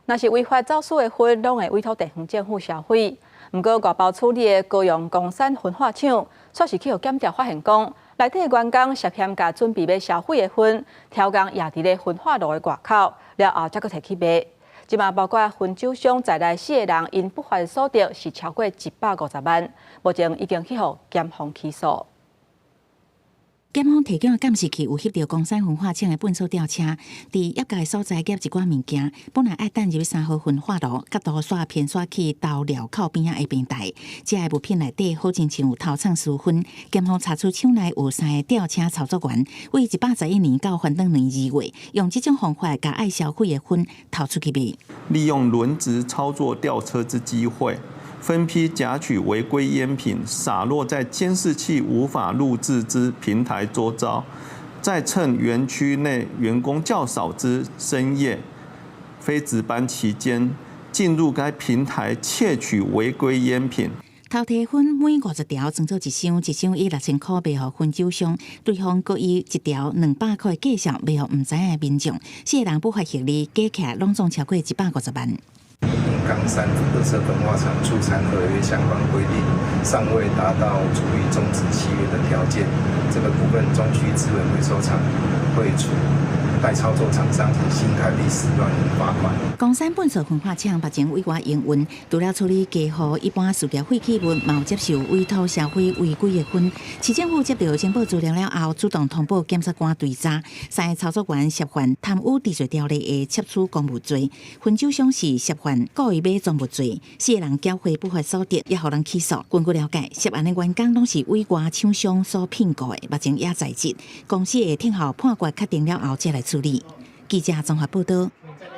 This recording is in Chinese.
若是违法走私的烟，拢会委托地方政府销毁。不过，外包处理的高雄公山焚化厂，却是去互检调发现讲，内底员工涉嫌甲准备要销毁的烟，挑工压伫咧焚化炉的外口，了后才阁摕去卖。即嘛包括烟酒商在内4个人，因不法的所得是超过150万，目前已经去互检方起诉。检方提供的监视器有翕到公山焚化厂的粪扫吊车，伫业界所在夹一寡物件，本来爱等入3号焚化炉，角度煞偏煞去到寮口边仔的平台。这个物品内底好亲像有偷藏私烟。检方查出厂内有3个吊车操作员，为111年到反等年2月，用这种方法甲爱销毁的烟偷出去卖。利用轮值操作吊车之机会，分批夹取违规烟品，洒落在监视器无法录制之平台周遭，再趁园区内员工较少之深夜、非值班期间，进入该平台窃取违规烟品。偷摕烟每50条装做一箱，一箱以6000块卖予烟酒商，对方各以1条200块的价格卖予唔知影的民众。4个人不法获利加起来拢总超过150万。冈山垃圾焚化厂促参合约相关规定尚未达到足以终止契约的条件，这个部分中区资源回收厂会处代操作厂商新台币10万元罚款。冈山粪扫焚化厂目前委外营运，除了处理家户一般塑胶废弃物，嘛有接受委托销毁违规的烟。市政府接到情报资料了后，主动通报检察官追查，3个操作员涉犯贪污治罪条例的窃取公务罪，烟酒商是涉犯故意买赃物罪，4个人缴获不法所得，也予人起诉。根据了解，涉案的员工拢是委外厂商所聘雇的，目前也在职，公司会听候判决确定了后再来处理。记者综合报道。